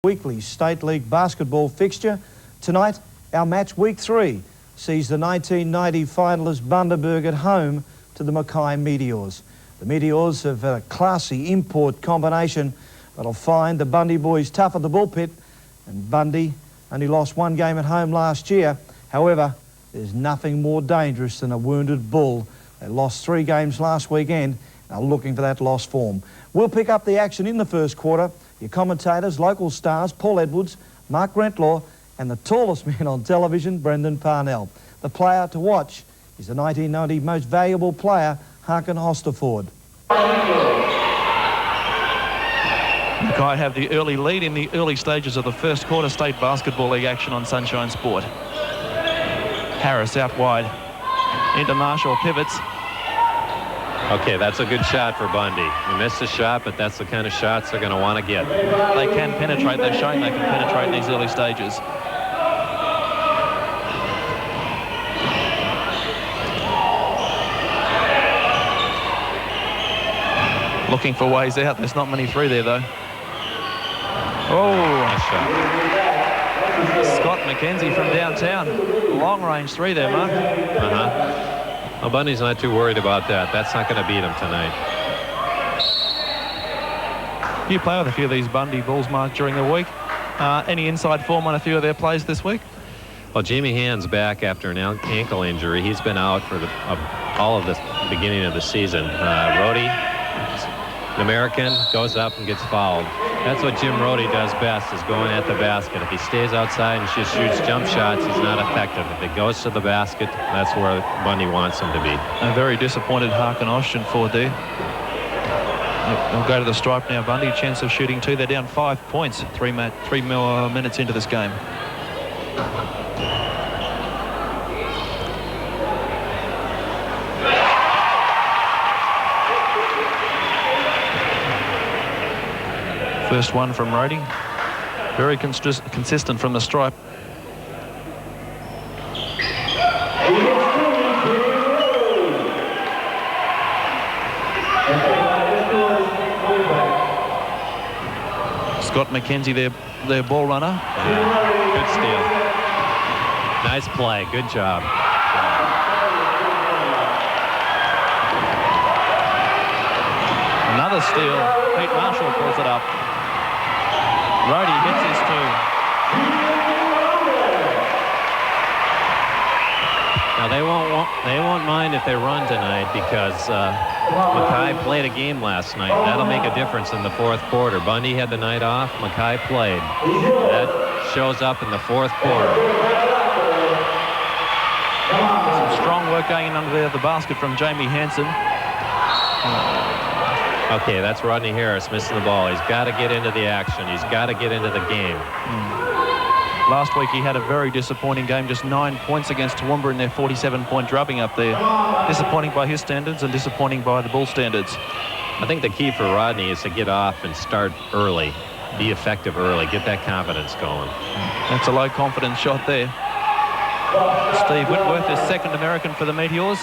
Weekly State League basketball fixture. Tonight, our match week 3 sees the 1990 finalist Bundaberg at home to the Mackay Meteors. The Meteors have a classy import combination that'll find the Bundy boys tough at the bullpit, and Bundy only lost one game at home last year. However, there's nothing more dangerous than a wounded bull. They lost 3 games last weekend and are looking for that lost form. We'll pick up the action in the first quarter. Your commentators, local stars, Paul Edwards, Mark Rentlaw, and the tallest man on television, Brendan Parnell. The player to watch is the 1990 most valuable player, Harkin Osterford. Mackay have the early lead in the early stages of the first quarter. State Basketball League action on Sunshine Sport. Harris out wide. Into Marshall, pivots. Okay, that's a good shot for Bundy. He missed a shot, but that's the kind of shots they're going to want to get. They can penetrate. They're showing they can penetrate in these early stages. Looking for ways out. There's not many through there, though. Oh, nice shot. Scott McKenzie from downtown. Long range 3 there, Mark. Well, Bundy's not too worried about that. That's not going to beat him tonight. You play with a few of these Bundy Bulls, Mark, during the week. Any inside form on a few of their plays this week? Well, Jamie Hand's back after an ankle injury. He's been out for all of the beginning of the season. Rhodey, an American, goes up and gets fouled. That's what Jim Rhodey does best, is going at the basket. If he stays outside and just shoots jump shots, he's not effective. If it goes to the basket, that's where Bundy wants him to be. A very disappointed Harkin Osterford there. They'll go to the stripe now, Bundy. Chance of shooting 2. They're down 5 points, 3 more minutes into this game. First one from Rhodey. Very consistent from the stripe. Scott McKenzie, their ball runner. Yeah, good steal. Nice play. Good job. Another steal. Pete Marshall pulls it up. Rhodey gets his 2. Now they won't mind if they run tonight, because Mackay played a game last night. That'll make a difference in the fourth quarter. Bundy had the night off. Mackay played. That shows up in the fourth quarter. Some strong work going in under the basket from Jamie Hansen. Okay, that's Rodney Harris missing the ball. He's got to get into the action. He's got to get into the game. Last week he had a very disappointing game, just 9 points against Toowoomba in their 47-point drubbing up there. Disappointing by his standards and disappointing by the Bull standards. I think the key for Rodney is to get off and start early. Be effective early. Get that confidence going. That's a low confidence shot there. Steve Whitworth is second American for the Meteors.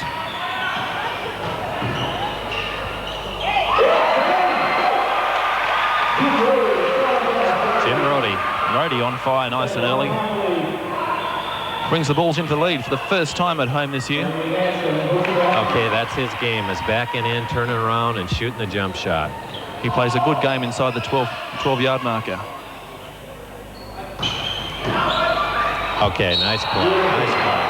Rhodey on fire nice and early. Brings the Bulls into the lead for the first time at home this year. Okay, that's his game, is backing in, turning around, and shooting the jump shot. He plays a good game inside the 12-yard marker. Okay, nice play. Nice play.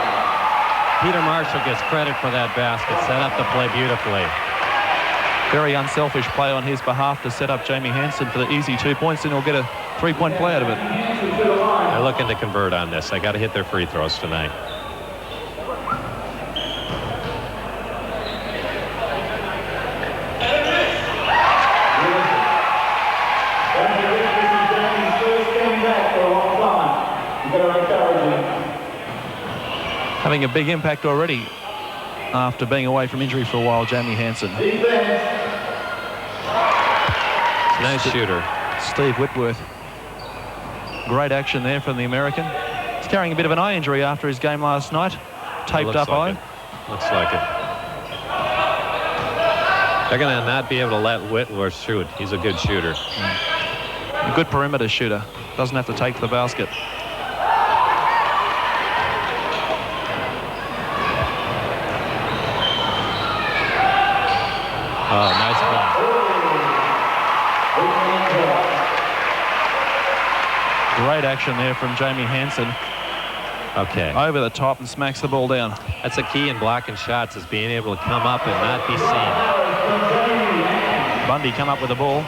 Peter Marshall gets credit for that basket. Set up the play beautifully. Very unselfish play on his behalf to set up Jamie Hansen for the easy 2 points, and he'll get a 3-point play out of it. They're looking to convert on this. They got to hit their free throws tonight. Having a big impact already after being away from injury for a while, Jamie Hansen. Nice shooter. Steve Whitworth. Great action there from the American. He's carrying a bit of an eye injury after his game last night. Taped up eye. Looks like it. They're going to not be able to let Whitworth shoot. He's a good shooter. He A good perimeter shooter. Doesn't have to take to the basket. Oh, nice play. Great action there from Jamie Hansen. Okay. Over the top and smacks the ball down. That's a key in blocking shots, is being able to come up and not be seen. Bundy come up with the ball.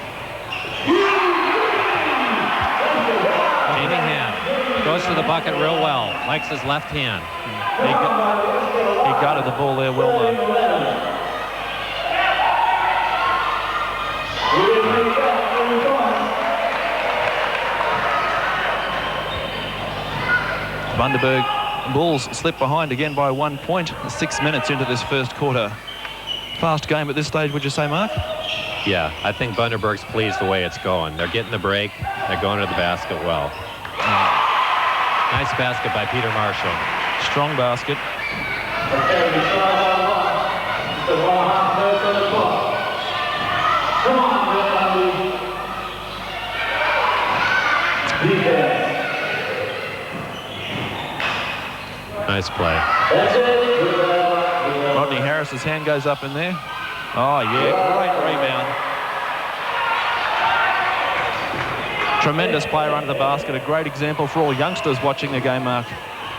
Jamie Ham goes to the bucket real well. Likes his left hand. He gutted the ball there well though. Bundaberg Bulls slip behind again by 1 point. 6 minutes into this first quarter. Fast game at this stage, would you say, Mark? Yeah, I think Bundaberg's pleased the way it's going. They're getting the break. They're going to the basket well. Nice basket by Peter Marshall. Strong basket. Nice play. Rodney Harris's hand goes up in there. Oh, yeah, great rebound. Tremendous player under the basket. A great example for all youngsters watching the game, Mark.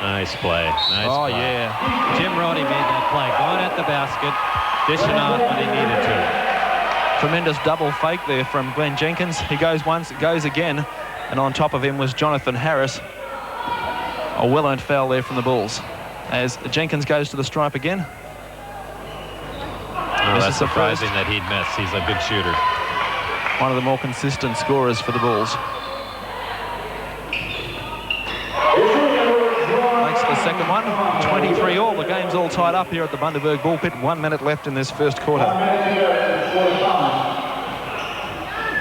Nice play. Nice Oh, play. yeah. Jim Roddy made that play. Going at the basket, dishing out when he needed to. Tremendous double fake there from Glenn Jenkins. He goes once, goes again, and on top of him was Jonathan Harris. A well-earned foul there from the Bulls. As Jenkins goes to the stripe again. Oh, that's surprising that he'd miss. He's a good shooter. One of the more consistent scorers for the Bulls. Makes the second one. 23 all. The game's all tied up here at the Bundaberg Ball Pit. 1 minute left in this first quarter.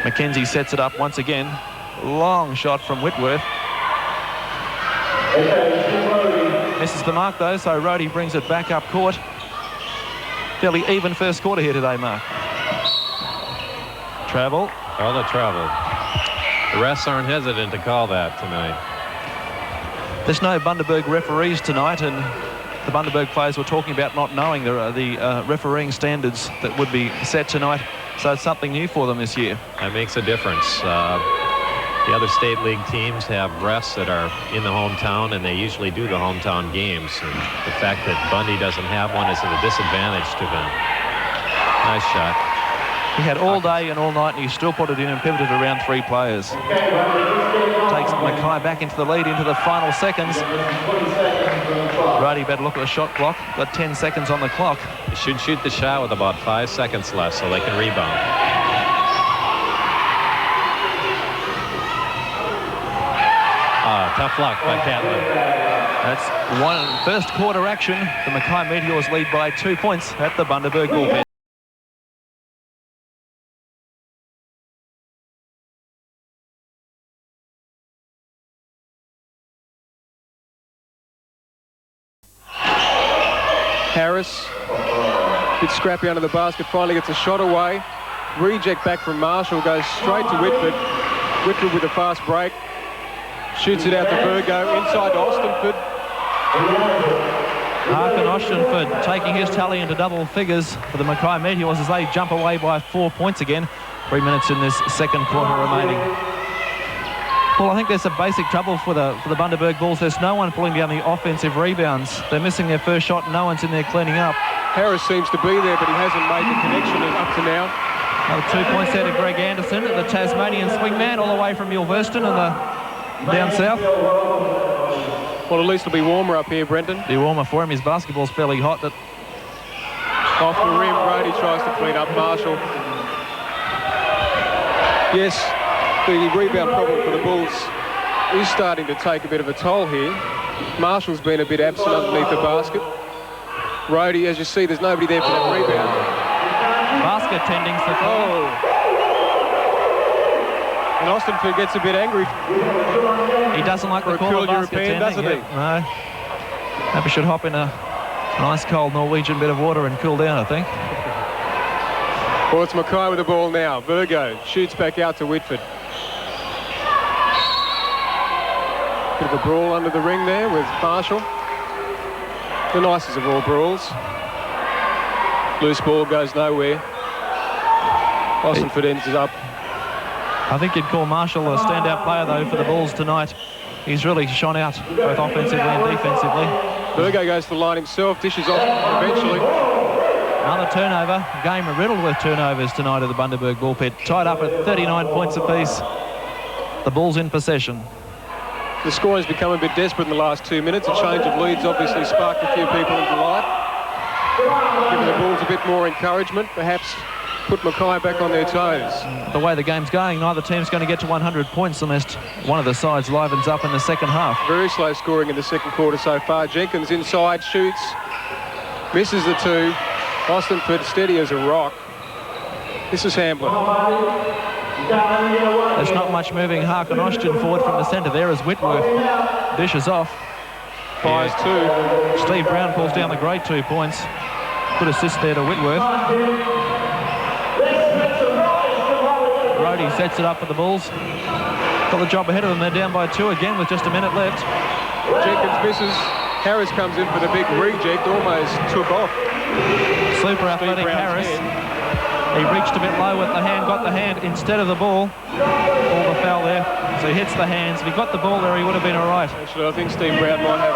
McKenzie sets it up once again. Long shot from Whitworth. Misses the mark though, so Rhodey brings it back up court. Fairly even first quarter here today, Mark. Travel. Oh, the travel. The refs aren't hesitant to call that tonight. There's no Bundaberg referees tonight, and the Bundaberg players were talking about not knowing the refereeing standards that would be set tonight. So it's something new for them this year. That makes a difference. The other state league teams have refs that are in the hometown, and they usually do the hometown games. And the fact that Bundy doesn't have one is at a disadvantage to them. Nice shot. He had all day and all night, and he still put it in and pivoted around 3 players. Takes Mackay back into the lead into the final seconds. Brady better look at the shot clock. Got 10 seconds on the clock. They should shoot the shot with about 5 seconds left so they can rebound. Tough luck by Catlin. That's first quarter action. The Mackay Meteors lead by 2 points at the Bundaberg Ball Pit. Harris, bit scrappy under the basket, finally gets a shot away. Reject back from Marshall, goes straight to Whitford. Whitford with a fast break. Shoots it out to Virgo, inside to Austenford. Harkin Austenford taking his tally into double figures for the Mackay Meteors as they jump away by 4 points again. 3 minutes in this second quarter remaining. Well, I think there's some basic trouble for the Bundaberg Bulls. There's no one pulling down the offensive rebounds. They're missing their first shot. No one's in there cleaning up. Harris seems to be there, but he hasn't made the connection up to now. Another 2 points there to Greg Anderson, the Tasmanian swingman, all the way from Ilverston and down south. Well, at least it'll be warmer up here, Brendan. Be warmer for him. His basketball's fairly hot. But off the rim, Brody tries to clean up Marshall. Yes, the rebound problem for the Bulls is starting to take a bit of a toll here. Marshall's been a bit absent underneath the basket. Rhodey, as you see, there's nobody there for that rebound. Basket tending for And Austenford gets a bit angry. He doesn't like the call of basket tending, doesn't he? No. Maybe should hop in a nice cold Norwegian bit of water and cool down, I think. Well, it's Mackay with the ball now. Virgo shoots back out to Whitford. Bit of a brawl under the ring there with Marshall. The nicest of all brawls. Loose ball goes nowhere. Austinford ends up. I think you'd call Marshall a standout player, though, for the Bulls tonight. He's really shone out, both offensively and defensively. Burgo goes to the line himself, dishes off eventually. Another turnover. A game riddled with turnovers tonight at the Bundaberg Bullpit. Tied up at 39 points apiece. The Bulls in possession. The scoring's become a bit desperate in the last 2 minutes. A change of leads obviously sparked a few people into life. Giving the Bulls a bit more encouragement, perhaps put Mackay back on their toes. The way the game's going, neither team's going to get to 100 points unless one of the sides livens up in the second half. Very slow scoring in the second quarter so far. Jenkins inside, shoots, misses the two. Austinford steady as a rock. This is Hamblin. There's not much moving Harkin Austin forward from the centre there as Whitworth dishes off. Fires two. Steve Brown pulls down the great 2 points. Good assist there to Whitworth. Rhodey sets it up for the Bulls. Got the job ahead of them. They're down by 2 again with just a minute left. Jenkins misses. Harris comes in for the big reject, almost took off. Super athletic Harris. He reached a bit low with the hand, got the hand instead of the ball. All the foul there. So he hits the hands. If he got the ball there, he would have been all right. Actually, I think Steve Brown might have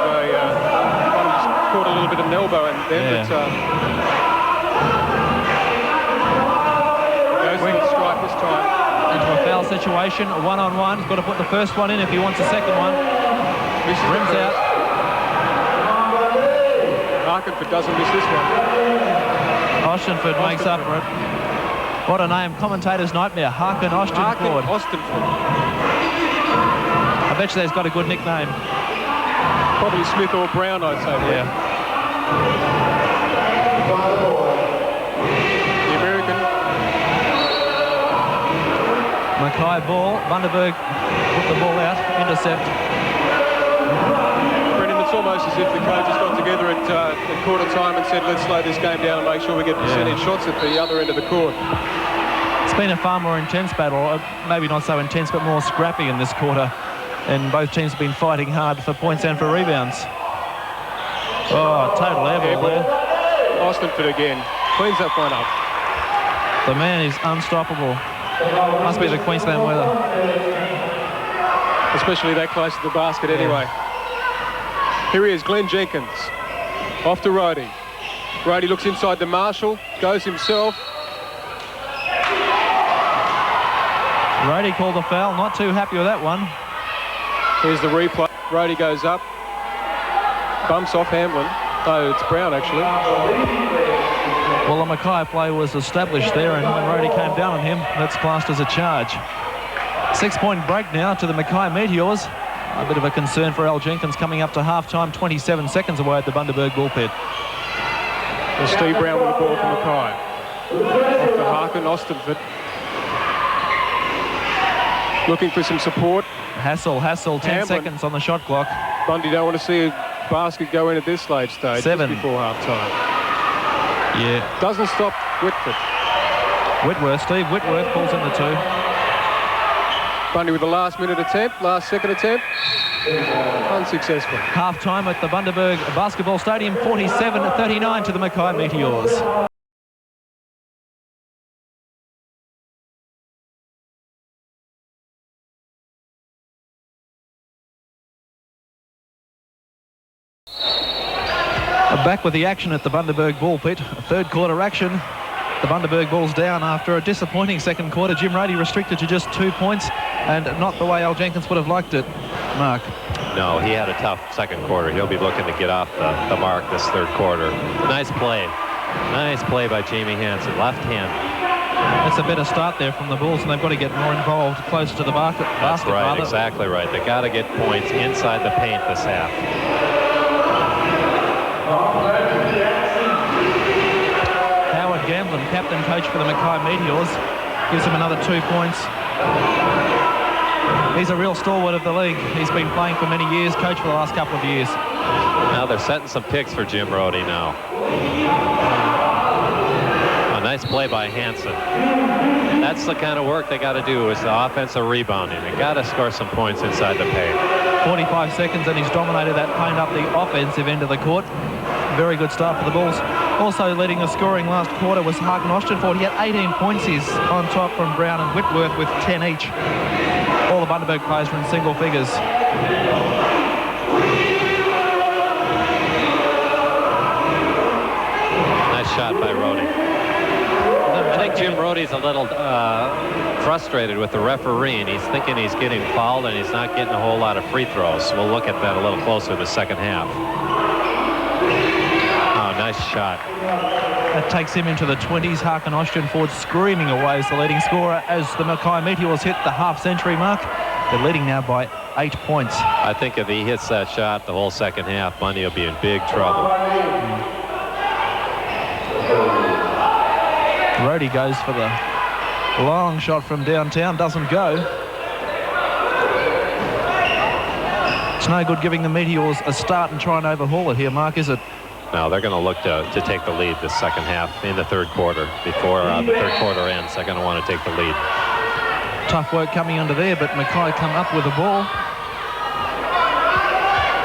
caught a little bit of an elbow in there, but goes for the strike this time. Into a foul situation, a one-on-one. He's got to put the first one in if he wants a second one. Rims out. Harkinford doesn't miss this one. Austinford makes up for it. What a name. Commentator's nightmare. Harkin Austinford. Austinford. I bet you he's got a good nickname. Probably Smith or Brown, I'd say. Yeah. The American. Mackay ball. Bundaberg put the ball out. Intercept. Brendan, it's almost as if the coaches got together at quarter time and said, let's slow this game down and make sure we get percentage shots at the other end of the court. It's been a far more intense battle. Maybe not so intense, but more scrappy in this quarter. And both teams have been fighting hard for points and for rebounds. Oh, total airball there. Austinford again. Cleans that one up. The man is unstoppable. Must be the Queensland weather. Especially that close to the basket anyway. Here he is, Glenn Jenkins. Off to Rhodey. Rhodey looks inside to Marshall. Goes himself. Rhodey called a foul. Not too happy with that one. Here's the replay. Rhodey goes up. Bumps off Hamblin. Oh, it's Brown, actually. Well, the Mackay play was established there, and when Rhodey came down on him, that's classed as a charge. 6-point break now to the Mackay Meteors. A bit of a concern for Al Jenkins coming up to half-time, 27 seconds away at the Bundaberg Bullpit. And Steve Brown with the ball from Mackay. Off to Harkin, Austinford. Looking for some support. Hassel, 10 Hamblin. seconds on the shot clock. Bundy don't want to see a basket go in at this stage, 7. just before half-time. Yeah. Doesn't stop Whitford. Whitworth, Steve Whitworth pulls in the 2. Bundy with the last second attempt. Unsuccessful. Half-time at the Bundaberg Basketball Stadium, 47-39 to the Mackay Meteors. Back with the action at the Bundaberg Bullpit. Third quarter action. The Bundaberg Bulls down after a disappointing second quarter. Jim Rhodey restricted to just 2 points and not the way Al Jenkins would have liked it. Mark. No, he had a tough second quarter. He'll be looking to get off the mark this third quarter. Nice play. Nice play by Jamie Hansen. Left hand. That's a better start there from the Bulls, and they've got to get more involved closer to the basket. That's right, rather. exactly right. They got to get points inside the paint this half. Howard Gamblin, captain coach for the Mackay Meteors, gives him another 2 points. He's a real stalwart of the league. He's been playing for many years, coach for the last couple of years. Now they're setting some picks for Jim Rhodey now. A nice play by Hansen. That's the kind of work they got to do is the offensive rebounding. They got to score some points inside the paint. 45 seconds and he's dominated that paint up the offensive end of the court. Very good start for the Bulls. Also leading the scoring last quarter was Harkin Ostenford. He had 18 points. He's on top from Brown and Whitworth with 10 each. All the Bundaberg players were in single figures. Nice shot by Rhodey. I think Jim Rhodey's a little frustrated with the referee, and he's thinking he's getting fouled and he's not getting a whole lot of free throws. We'll look at that a little closer in the second half. Oh, nice shot. That takes him into the 20s. Harkin Ostenford screaming away as the leading scorer as the Mackay Meteors hit the half-century mark. They're leading now by 8 points. I think if he hits that shot the whole second half, Bundy will be in big trouble. Rhodey goes for the long shot from downtown. Doesn't go. It's no good giving the Meteors a start and try and overhaul it here, Mark, is it? No, they're going to look to take the lead this second half in the third quarter. Before the third quarter ends, they're going to want to take the lead. Tough work coming under there, but Mackay come up with the ball.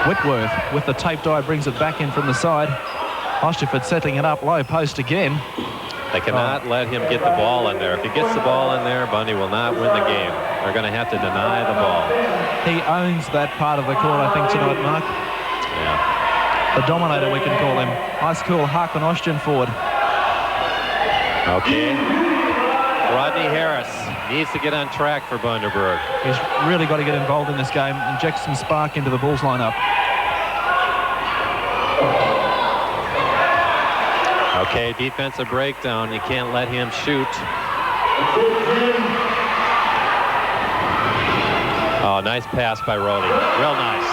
Whitworth with the tape die brings it back in from the side. Ostenford settling it up, low post again. They cannot let him get the ball in there. If he gets the ball in there, Bundy will not win the game. They're going to have to deny the ball. He owns that part of the court, I think, tonight, Mark. Yeah. The dominator, we can call him. High school Harkin Ostenford. Okay. Rodney Harris needs to get on track for Bundaberg. He's really got to get involved in this game and inject some spark into the Bulls lineup. Okay, defensive breakdown. You can't let him shoot. Oh, nice pass by Rhodey. Real nice.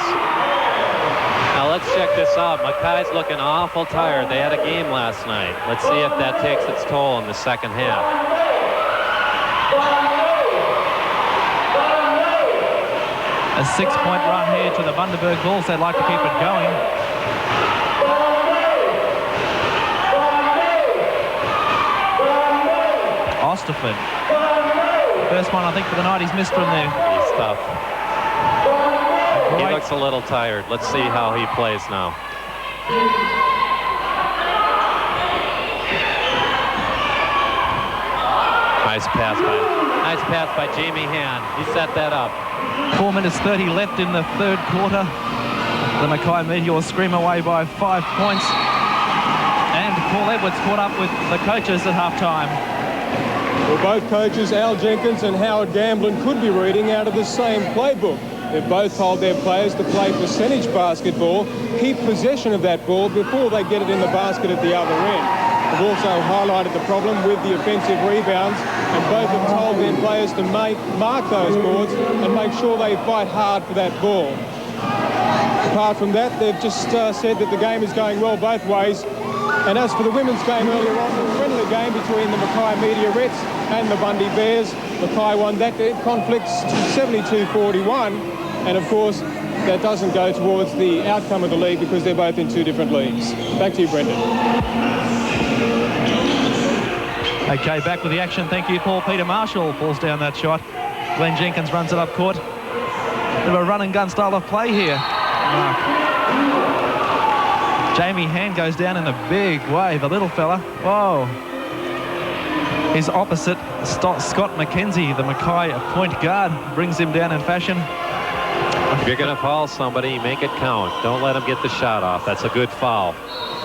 Now let's check this out. Mackay's looking awful tired. They had a game last night. Let's see if that takes its toll in the second half. A 6-point run here to the Bundaberg Bulls. They'd like to keep it going. Ostenford. First one, I think, for the night. He's missed from there. He's tough. He looks a little tired. Let's see how he plays now. Nice pass by Jamie Hand. He set that up. 4 minutes 30 left in the third quarter. The Mackay Meteors scream away by 5 points. And Paul Edwards caught up with the coaches at halftime. Well, both coaches, Al Jenkins and Howard Gamblin, could be reading out of the same playbook. They've both told their players to play percentage basketball, keep possession of that ball before they get it in the basket at the other end. They've also highlighted the problem with the offensive rebounds, and both have told their players to mark those boards and make sure they fight hard for that ball. Apart from that, they've just said that the game is going well both ways. And as for the women's game earlier on, the friendly game between the Mackay Meteorettes and the Bundy Bears, Mackay won that conflict 72-41. And of course, that doesn't go towards the outcome of the league because they're both in two different leagues. Back to you, Brendan. Okay, back with the action. Thank you, Paul. Peter Marshall pulls down that shot. Glenn Jenkins runs it up court. Bit of a run and gun style of play here. Mark. Jamie Hand goes down in a big way, the little fella. Whoa. His opposite, Scott McKenzie, the Mackay point guard, brings him down in fashion. If you're going to foul somebody, make it count. Don't let him get the shot off. That's a good foul.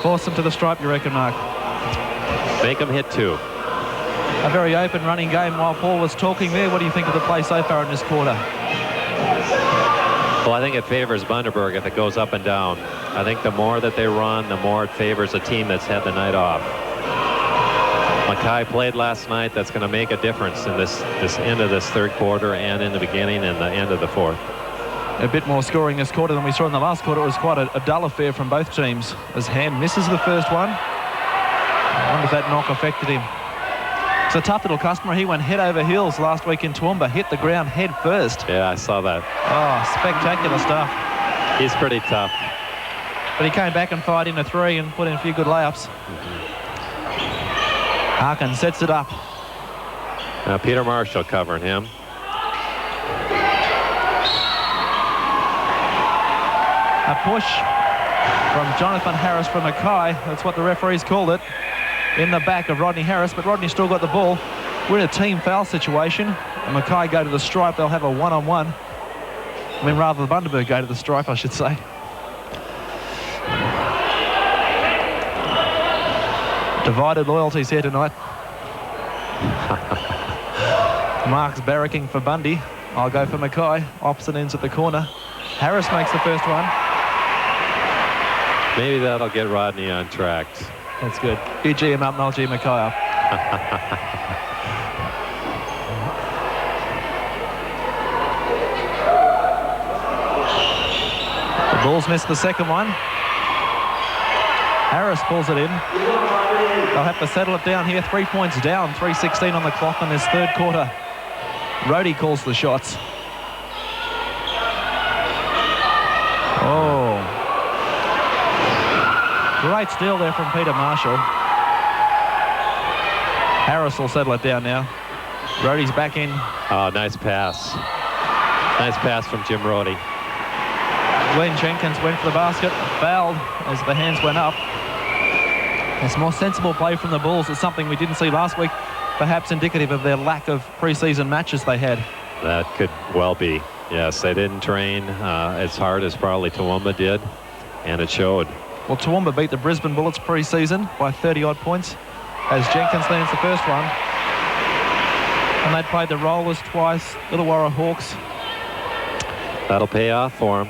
Force him to the stripe, you reckon, Mark? Make him hit two. A very open running game while Paul was talking there. What do you think of the play so far in this quarter? Well, I think it favors Bundaberg if it goes up and down. I think the more that they run, the more it favors a team that's had the night off. Mackay played last night. That's going to make a difference in this end of this third quarter and in the beginning and the end of the fourth. A bit more scoring this quarter than we saw in the last quarter. It was quite a dull affair from both teams as Ham misses the first one. I wonder if that knock affected him. It's a tough little customer. He went head over heels last week in Toowoomba, hit the ground head first. Yeah, I saw that. Oh, spectacular stuff. He's pretty tough. But he came back and fired in a three and put in a few good layups. Harkin sets it up. Now Peter Marshall covering him. A push from Jonathan Harris from Mackay. That's what the referees called it. In the back of Rodney Harris, but Rodney still got the ball. We're in a team foul situation. And Mackay go to the stripe. They'll have a one-on-one. I mean, rather the Bundaberg go to the stripe, I should say. Divided loyalties here tonight. Mark's barracking for Bundy. I'll go for Mackay. Opposite ends at the corner. Harris makes the first one. Maybe that'll get Rodney on track. That's good. You G him up and I'll G Mackay up. The Bulls missed the second one. Harris pulls it in. They'll have to settle it down here. 3 points down. 3:16 on the clock in this third quarter. Rhodey calls the shots. Oh. Great steal there from Peter Marshall. Harris will settle it down now. Rhodey's back in. Oh, nice pass. Nice pass from Jim Rhodey. Glenn Jenkins went for the basket, fouled as the hands went up. It's more sensible play from the Bulls. It's something we didn't see last week, perhaps indicative of their lack of pre-season matches they had. That could well be. Yes, they didn't train as hard as probably Toowoomba did, and it showed. Well, Toowoomba beat the Brisbane Bullets pre-season by 30-odd points as Jenkins lands the first one. And they'd played the Rollers twice, Illawarra Hawks. That'll pay off for him.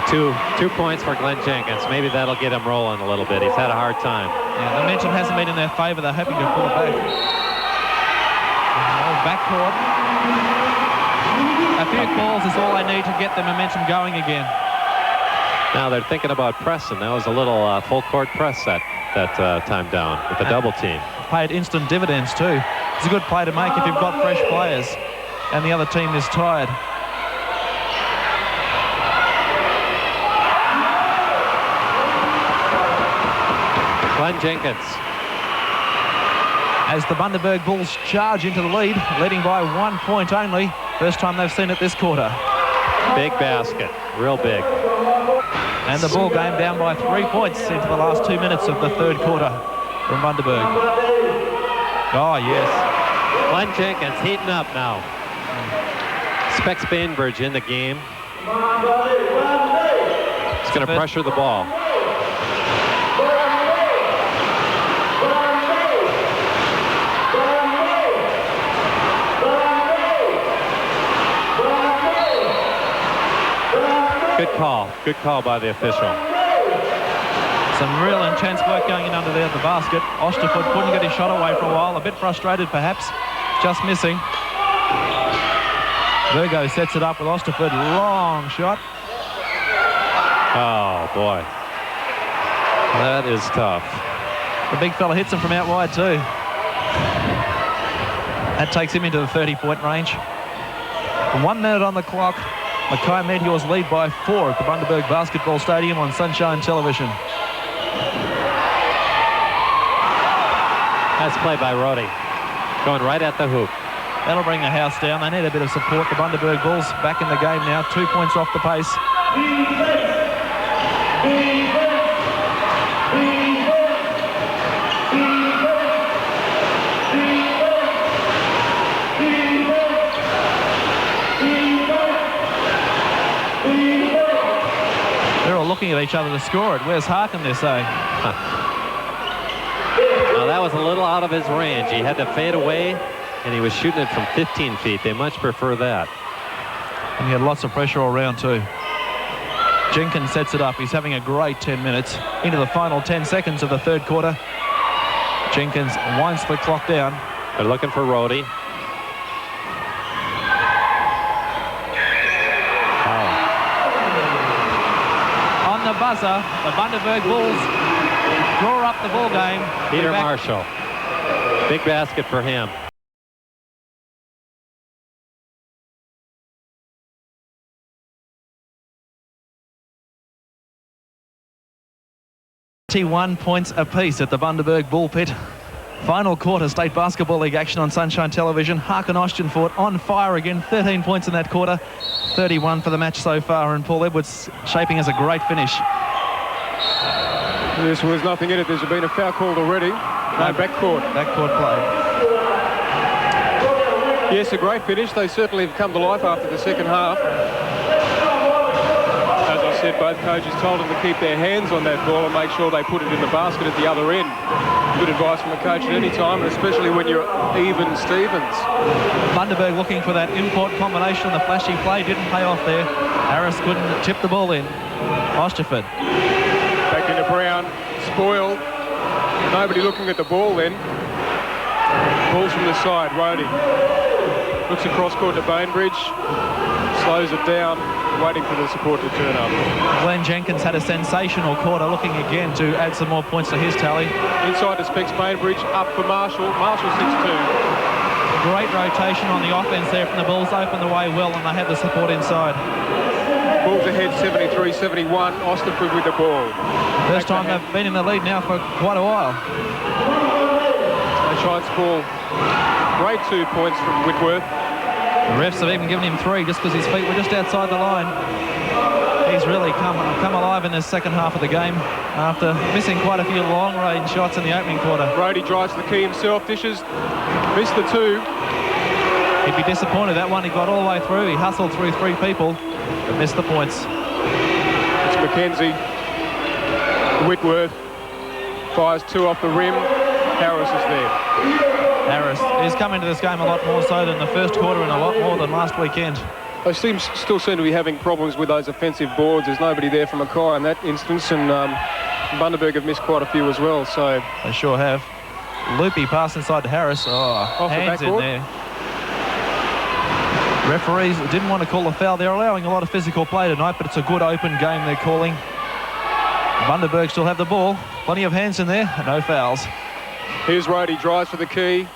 Two points for Glenn Jenkins. Maybe that'll get him rolling a little bit. He's had a hard time. Yeah, the momentum hasn't been in their favour. They're hoping to pull it back. Backcourt. A few calls is all they need to get the momentum going again. Now they're thinking about pressing. That was a little full court press that time down with the double team. Paid instant dividends too. It's a good play to make if you've got fresh players and the other team is tired. Glenn Jenkins. As the Bundaberg Bulls charge into the lead, leading by 1 point only. First time they've seen it this quarter. Big basket, real big. And the ball game down by 3 points into the last 2 minutes of the third quarter from Bundaberg. Oh, yes. Glenn Jenkins heating up now. Specs Bainbridge in the game. He's going to pressure the ball. Good call by the official. Some real intense work going in under there at the basket. Osterfoot couldn't get his shot away for a while. A bit frustrated perhaps, just missing. Virgo sets it up with Osterfoot. Long shot. Oh boy, that is tough. The big fella hits him from out wide too. That takes him into the 30-point range. 1 minute on the clock. Mackay Meteors lead by 4 at the Bundaberg Basketball Stadium on Sunshine Television. That's play by Rhodey. Going right at the hoop. That'll bring the house down. They need a bit of support. The Bundaberg Bulls back in the game now. 2 points off the pace. Looking at each other to score it. Where's Harkin, they're saying? Now that was a little out of his range. He had to fade away, and he was shooting it from 15 feet. They much prefer that. And he had lots of pressure all around too. Jenkins sets it up. He's having a great 10 minutes. Into the final 10 seconds of the third quarter. Jenkins winds the clock down. They're looking for Rhodey. The buzzer, the Bundaberg Bulls draw up the ball game. Peter Marshall, big basket for him. .1 points apiece at the Bundaberg Bull Pit. Final quarter, State Basketball League action on Sunshine Television. Harkin Ostenford on fire again. 13 points in that quarter. 31 for the match so far. And Paul Edwards shaping as a great finish. This was nothing in it. There's been a foul called already. No, backcourt. Backcourt play. Yes, a great finish. They certainly have come to life after the second half. As I said, both coaches told them to keep their hands on that ball and make sure they put it in the basket at the other end. Good advice from a coach at any time, and especially when you're even Stevens. Bundaberg looking for that import combination on the flashy play. Didn't pay off there. Harris couldn't tip the ball in. Osterford. Back into Brown. Spoiled. Nobody looking at the ball then. Ball's from the side. Rhodey. Looks across court to Bainbridge. Slows it down. Waiting for the support to turn up. Glenn Jenkins had a sensational quarter, looking again to add some more points to his tally. Inside to Specs Bainbridge, up for Marshall. Marshall 6-2. Great rotation on the offense there from the Bulls. Opened the way well, and they had the support inside. Bulls ahead 73-71. Osterford with the ball. First time they've been in the lead now for quite a while. They try and score great 2 points from Whitworth. The refs have even given him 3 just because his feet were just outside the line. He's really come alive in this second half of the game after missing quite a few long-range shots in the opening quarter. Brody drives the key himself, dishes, missed the 2. He'd be disappointed. That one he got all the way through. He hustled through 3 people, but missed the points. It's Mackenzie. Whitworth fires 2 off the rim. Harris is there. Harris is coming to this game a lot more so than the first quarter and a lot more than last weekend. They still seem to be having problems with those offensive boards. There's nobody there for Mackay in that instance, and Bundaberg have missed quite a few as well. So they sure have. Loopy pass inside to Harris. Oh, off hands the in backboard. there. Referees didn't want to call a foul. They're allowing a lot of physical play tonight, but it's a good open game they're calling. Bundaberg still have the ball. Plenty of hands in there. No fouls. Here's Rhodey, drives for the key.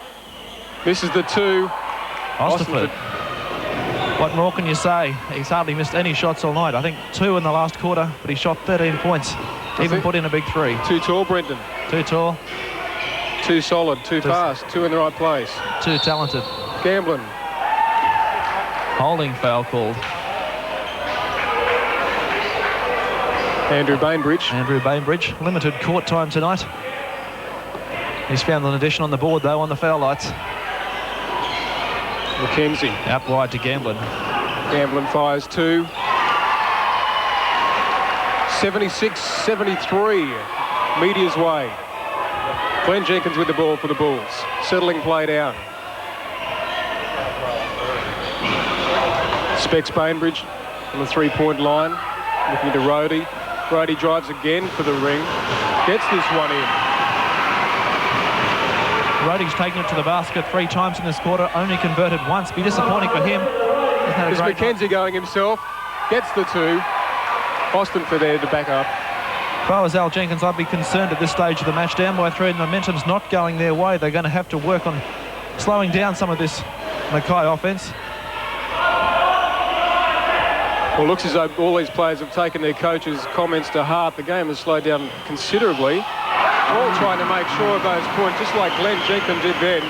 Misses the 2. Osterford. What more can you say? He's hardly missed any shots all night. I think 2 in the last quarter, but he shot 13 points. Even put in a big 3. Too tall, Brendan. Too tall. Too solid, too fast, 2 in the right place. Too talented. Gamblin. Holding foul called. Andrew Bainbridge. Andrew Bainbridge. Limited court time tonight. He's found an addition on the board, though, on the foul lights. Mackenzie. Out wide to Gamblin. Gamblin fires 2. 76-73. Meteors way. Glenn Jenkins with the ball for the Bulls. Settling play down. Specs Bainbridge on the 3-point line. Looking to Rhodey. Rhodey drives again for the ring. Gets this one in. Rhodey's taken it to the basket 3 times in this quarter, only converted once. Be disappointing for him. There's Mackenzie going himself. Gets the 2. Austin for there to back up. If I was Al Jenkins, I'd be concerned at this stage of the match. Down by 3, and the momentum's not going their way. They're going to have to work on slowing down some of this Mackay offense. Well, it looks as though all these players have taken their coach's comments to heart. The game has slowed down considerably. All trying to make sure of those points, just like Glenn Jenkins did then.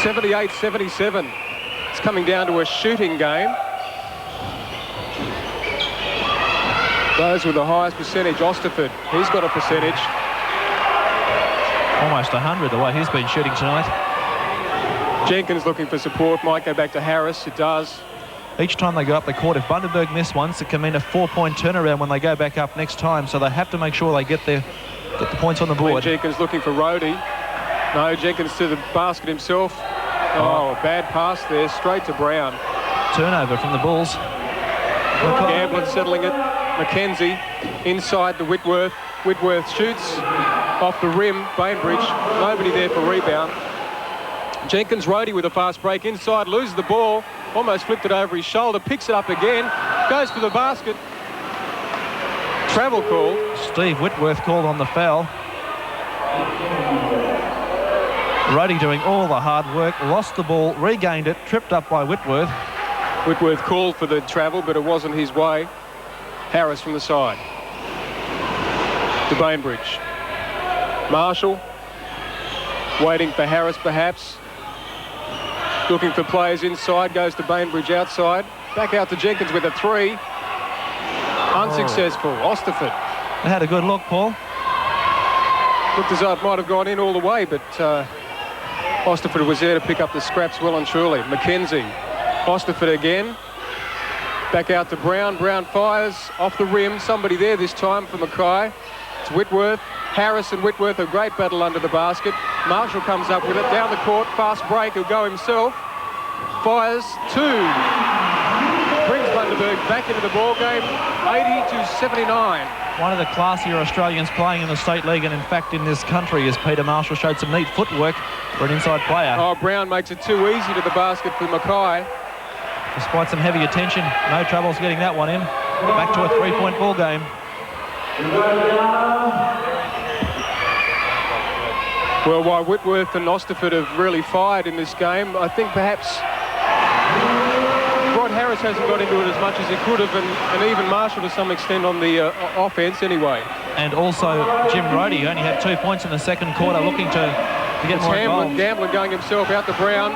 78-77. It's coming down to a shooting game. Those with the highest percentage, Osterford. He's got a percentage. Almost 100 the way he's been shooting tonight. Jenkins looking for support. Might go back to Harris. It does. Each time they go up the court, if Bundaberg miss once, it can mean a 4-point turnaround when they go back up next time. So they have to make sure they get the points on the board. Jenkins looking for Rhodey. No, Jenkins to the basket himself. Oh, bad pass there, straight to Brown. Turnover from the Bulls. Gamblin settling it. Mackenzie inside to Whitworth. Whitworth shoots off the rim. Bainbridge, nobody there for rebound. Jenkins, Rhodey with a fast break inside, loses the ball. Almost flipped it over his shoulder, picks it up again, goes for the basket. Travel call. Steve Whitworth called on the foul. Rhodey doing all the hard work, lost the ball, regained it, tripped up by Whitworth. Whitworth called for the travel, but it wasn't his way. Harris from the side. To Bainbridge. Marshall. Waiting for Harris, perhaps. Looking for players inside, goes to Bainbridge outside. Back out to Jenkins with a 3. Unsuccessful. Osterford. They had a good look, Paul. Looked as though it might have gone in all the way, but Osterford was there to pick up the scraps well and truly. Mackenzie. Osterford again. Back out to Brown. Brown fires off the rim. Somebody there this time for Mackay. It's Whitworth. Harris and Whitworth, a great battle under the basket. Marshall comes up with it. Down the court. Fast break. He'll go himself. Fires 2. Brings Bundaberg back into the ball game. 80-79. One of the classier Australians playing in the State League and in fact in this country, as Peter Marshall showed some neat footwork for an inside player. Oh, Brown makes it too easy to the basket for Mackay. Despite some heavy attention, no troubles getting that one in. Back to a 3-point ball game. Well, while Whitworth and Osterford have really fired in this game, I think perhaps Rod Harris hasn't got into it as much as he could have, and even Marshall to some extent on the offence anyway. And also Jim Rhodey only had 2 points in the second quarter, looking to get more involved. Gamblin going himself out to Brown.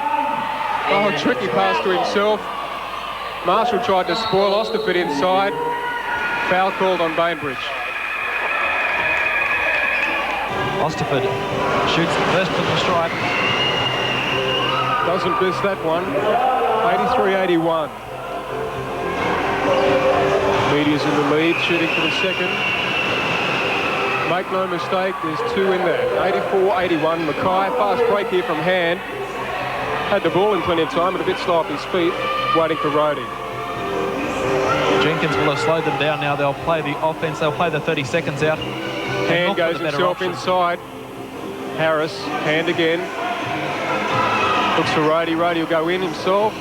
Oh, tricky pass to himself. Marshall tried to spoil Osterford inside. Foul called on Bainbridge. Osterford shoots the first from the stripe. Doesn't miss that one. 83-81. Meteors in the lead, shooting for the second. Make no mistake, there's 2 in there. 84-81. Mackay, fast break here from Hand. Had the ball in plenty of time, but a bit slow off his feet, waiting for Rhodey. Jenkins will have slowed them down now. They'll play the offence. They'll play the 30 seconds out. Hand goes himself inside. Harris, Hand again. Looks for Rhodey. Rhodey will go in himself.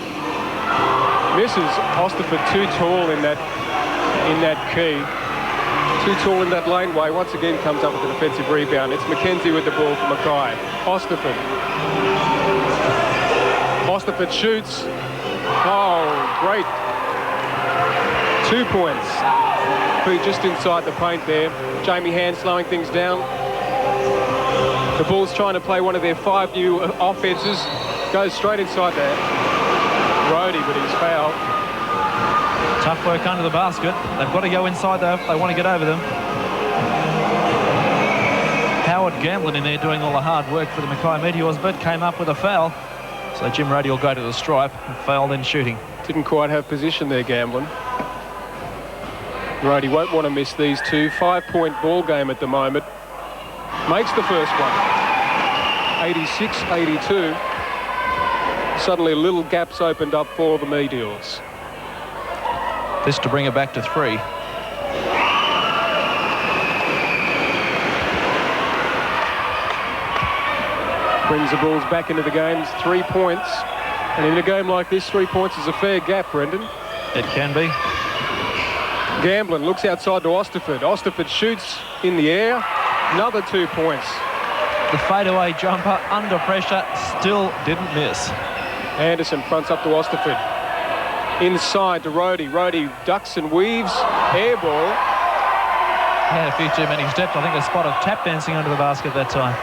Misses. Osterford too tall in that key. Too tall in that laneway. Once again comes up with a defensive rebound. It's Mackenzie with the ball for Mackay. Osterford. Osterford shoots. Oh, great. 2 points. Just inside the paint there. Jamie Hand slowing things down. The Bulls trying to play one of their 5 new offences. Goes straight inside there. Rhodey, but he's fouled. Tough work under the basket. They've got to go inside though if they want to get over them. Howard Gamblin in there doing all the hard work for the Mackay Meteors, but came up with a foul. So Jim Rhodey will go to the stripe and foul then shooting. Didn't quite have position there, Gamblin. Rhodey won't want to miss these 2. 5-point ball game at the moment. Makes the first one. 86-82. Suddenly little gaps opened up for the Meteors. This to bring it back to 3. Brings the Bulls back into the game. 3 points. And in a game like this, 3 points is a fair gap, Brendan. It can be. Gamblin looks outside to Osterford. Osterford shoots in the air. Another 2 points. The fadeaway jumper under pressure still didn't miss. Anderson fronts up to Osterford. Inside to Rhodey. Rhodey ducks and weaves. Air ball. He had a few too many steps. I think a spot of tap dancing under the basket that time.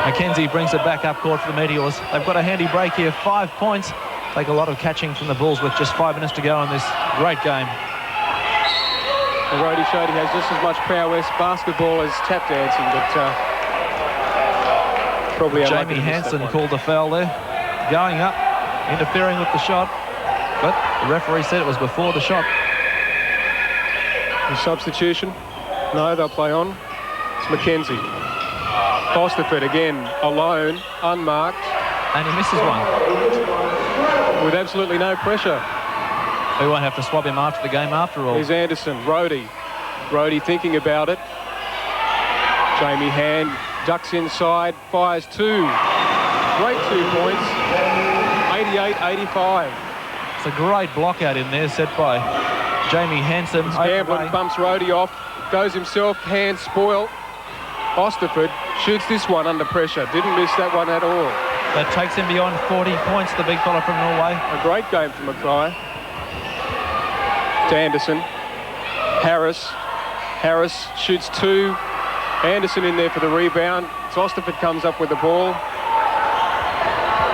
Mackenzie brings it back up court for the Meteors. They've got a handy break here. 5 points. Take a lot of catching from the Bulls with just 5 minutes to go in this great game. And Rhodey showed he has just as much prowess basketball as tap dancing, but probably Jamie Hansen called the foul there. Going up, interfering with the shot, but the referee said it was before the shot. The substitution? No, they'll play on. It's Mackenzie. Osterford again, alone, unmarked. And he misses one. With absolutely no pressure. We won't have to swab him after the game after all. Here's Anderson, Rhodey. Rhodey thinking about it. Jamie Hand ducks inside, fires 2. Great 2 points. 88-85. It's a great block out in there set by Jamie Hansen. Gamblin bumps Rhodey off, goes himself, Hand spoil. Osterford shoots this one under pressure. Didn't miss that one at all. That takes him beyond 40 points, the big fella from Norway. A great game for Mackay. To Anderson. Harris shoots 2. Anderson in there for the rebound. Osterford comes up with the ball.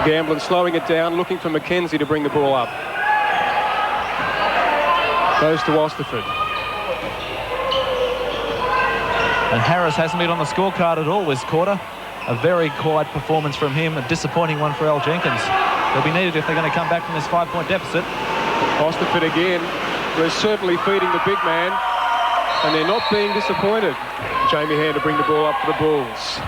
Gamblin slowing it down, looking for Mackenzie to bring the ball up. Goes to Osterford. And Harris hasn't been on the scorecard at all this quarter. A very quiet performance from him, a disappointing one for Al Jenkins. They'll be needed if they're going to come back from this 5-point deficit. Osterford again. They're certainly feeding the big man, and they're not being disappointed. Jamie Hand to bring the ball up for the Bulls.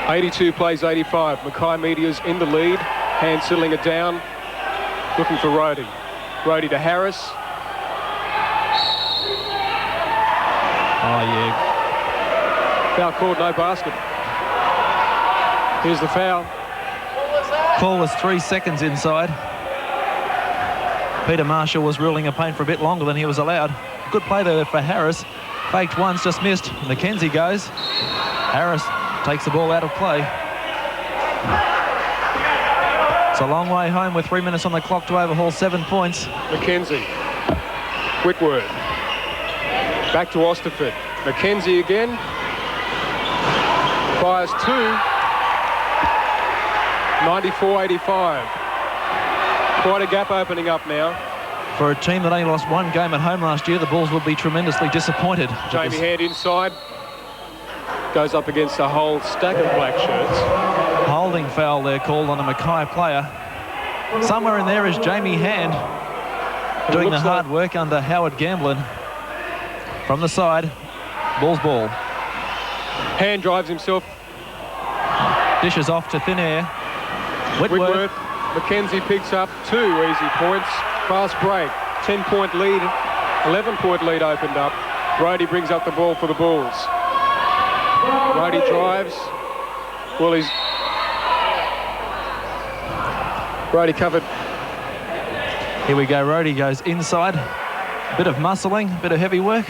82 plays 85. Mackay Meteors in the lead. Hand settling it down. Looking for Rhodey. Rhodey to Harris. Oh, yeah. Foul called, no basket. Here's the foul. Call was 3 seconds inside. Peter Marshall was ruling a paint for a bit longer than he was allowed. Good play there for Harris. Faked once, just missed. Mackenzie goes. Harris takes the ball out of play. It's a long way home with 3 minutes on the clock to overhaul 7 points. Mackenzie. Whitworth. Back to Osterford. Mackenzie again. Fires 2. 94-85. Quite a gap opening up now. For a team that only lost 1 game at home last year, the Bulls would be tremendously disappointed. Jamie Hand inside. Goes up against a whole stack of black shirts. Holding foul there called on a Mackay player. Somewhere in there is Jamie Hand doing the hard work under Howard Gamblin. From the side, Bulls ball. Hand drives himself. Dishes off to thin air. Whitworth. Mackenzie picks up 2 easy points. Fast break. 10-point lead. 11-point lead opened up. Rhodey brings up the ball for the Bulls. Rhodey drives. Well, he's... Rhodey covered. Here we go. Rhodey goes inside. Bit of muscling, bit of heavy work.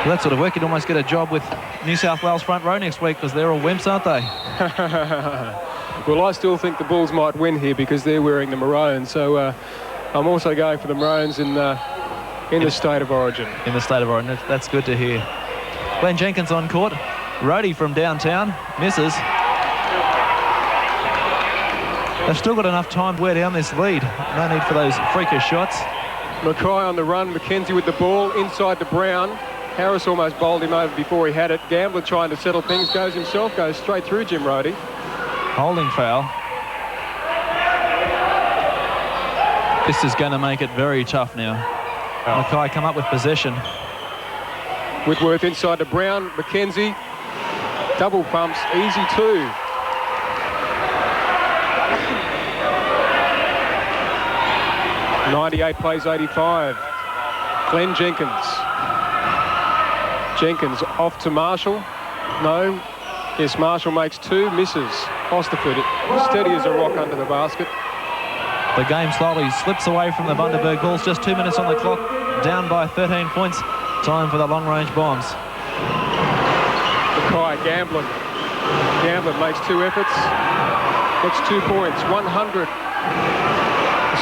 Well, that sort of work, you'd almost get a job with New South Wales front row next week because they're all wimps, aren't they? Well, I still think the Bulls might win here because they're wearing the maroon. So I'm also going for the Maroons in the state of origin. In the state of origin. That's good to hear. Glenn Jenkins on court. Rhodey from downtown. Misses. They've still got enough time to wear down this lead. No need for those freakish shots. Mackay on the run. Mackenzie with the ball inside to Brown. Harris almost bowled him over before he had it. Gambler trying to settle things. Goes himself. Goes straight through Jim Rhodey. Holding foul. This is going to make it very tough now. Mackay come up with possession. Whitworth inside to Brown. Mackenzie. Double pumps. Easy 2. .98 plays 85. Glenn Jenkins. Jenkins off to Marshall. No. Yes, Marshall makes 2. Misses. Osterford steady as a rock under the basket. The game slowly slips away from the Bundaberg Bulls. Just 2 minutes on the clock. Down by 13 points. Time for the long-range bombs. Mackay, Gamblin. Gamblin makes 2 efforts. Gets 2 points. 100. A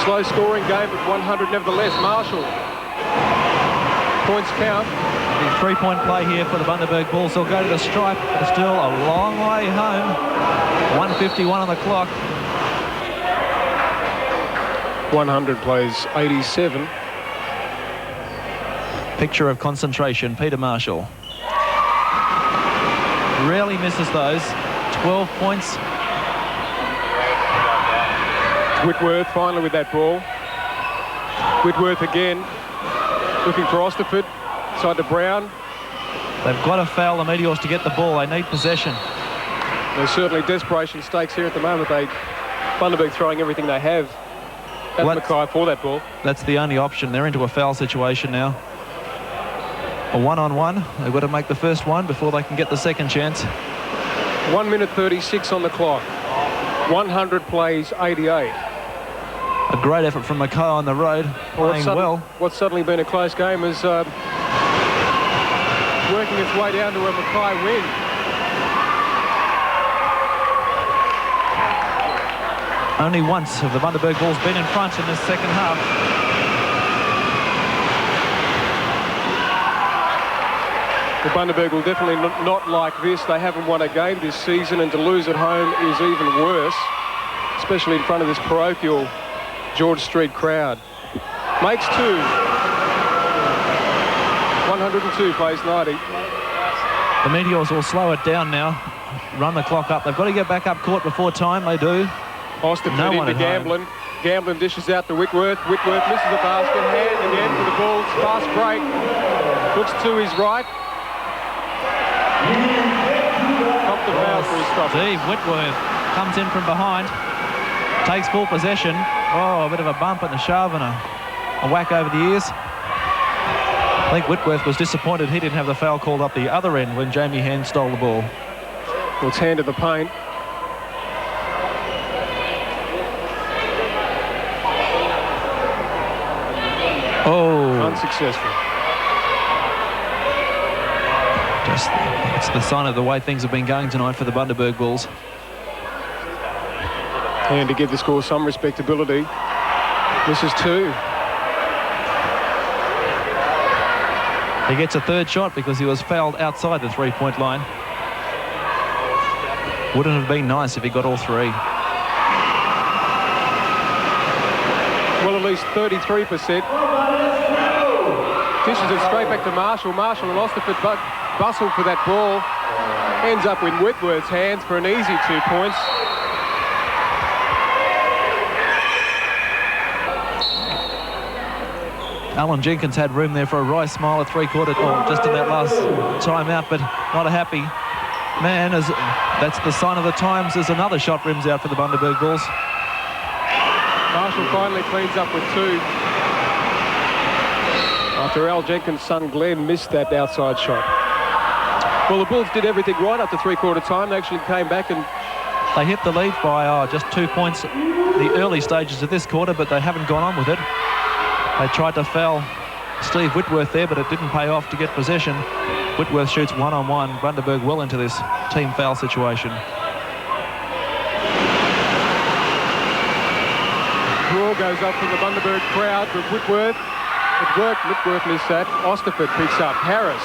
slow-scoring game, but 100 nevertheless. Marshall. Points count. The 3-point play here for the Bundaberg Bulls. They'll go to the stripe, but still a long way home. 1:51 on the clock. 100 plays 87. Picture of concentration, Peter Marshall. Rarely misses those. 12 points. Whitworth finally with that ball. Whitworth again. Looking for Osterford. Side to Brown. They've got to foul the Meteors to get the ball. They need possession. There's certainly desperation stakes here at the moment. Bundaberg throwing everything they have at Mackay for that ball. That's the only option. They're into a foul situation now. A 1-on-1. They've got to make the first one before they can get the second chance. 1 minute 36 on the clock. 100 plays 88. A great effort from Mackay on the road, playing well. What's suddenly been a close game is working its way down to a Mackay win. Only once have the Bundaberg Bulls been in front in this second half. Well, Bundaberg will definitely not like this. They haven't won a game this season, and to lose at home is even worse, especially in front of this parochial George Street crowd. Makes 2. 102 plays 90. The Meteors will slow it down now, run the clock up. They've got to get back up court before time. They do. Osterford into Gamblin. Gamblin dishes out to Whitworth. Whitworth misses the basket. Hand again for the Bulls. Fast break. Looks to his right. Top the foul for his stop. Steve Whitworth comes in from behind. Takes full possession. Oh, a bit of a bump in the shove and a whack over the ears. I think Whitworth was disappointed he didn't have the foul called up the other end when Jamie Hand stole the ball. Well, it's hand to the paint. Oh. Unsuccessful. It's the sign of the way things have been going tonight for the Bundaberg Bulls. And to give the score some respectability, this is 2. He gets a third shot because he was fouled outside the three-point line. Wouldn't have been nice if he got all 3. Well, at least 33%. Dishes it straight back to Marshall. Marshall and Osterford bustle for that ball. Ends up in Whitworth's hands for an easy 2 points. Alan Jenkins had room there for a wry smile at three-quarter, or just in that last timeout, but not a happy man. As that's the sign of the times as another shot rims out for the Bundaberg Bulls. Marshall finally cleans up with 2. After Al Jenkins' son Glenn missed that outside shot. Well, the Bulls did everything right up to three-quarter time. They actually came back and they hit the lead by just 2 points the early stages of this quarter, but they haven't gone on with it. They tried to foul Steve Whitworth there, but it didn't pay off to get possession. Whitworth shoots one-on-one. Bundaberg well into this team foul situation. Draw goes up from the Bundaberg crowd with Whitworth. It worked. Whitworth missed that. Osterford picks up. Harris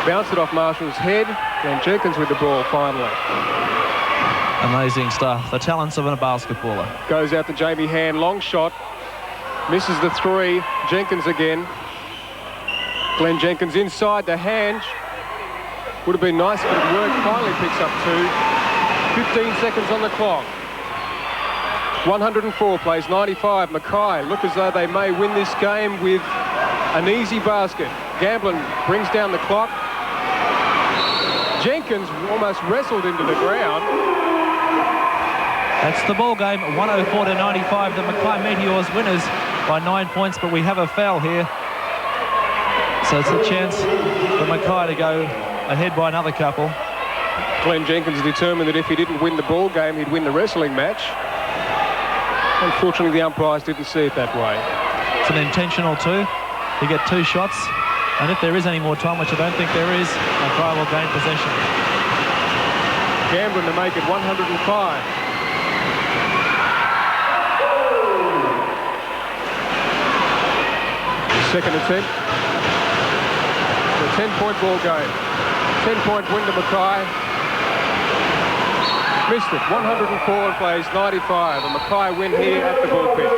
bounced it off Marshall's head. And Jenkins with the ball finally. Amazing stuff. The talents of a basketballer. Goes out to Jamie Hand. Long shot. Misses the 3. Jenkins again. Glenn Jenkins inside the Hand. Would have been nice if it had worked. Finally picks up 2. 15 seconds on the clock. 104 plays 95. Mackay look as though they may win this game with an easy basket. Gamblin brings down the clock. Jenkins almost wrestled into the ground. That's the ball game. 104 to 95. The Mackay Meteors winners by 9 points, but we have a foul here. So it's a chance for Mackay to go ahead by another couple. Glenn Jenkins determined that if he didn't win the ball game, he'd win the wrestling match. Unfortunately, the umpires didn't see it that way. It's an intentional 2. You get 2 shots, and if there is any more time, which I don't think there is, Mackay will gain possession. Gamblin to make it 105. Second attempt. A 10-point ball game. 10-point win to Mackay. Missed it. 104 plays 95. And Mackay win here at the Bullpen.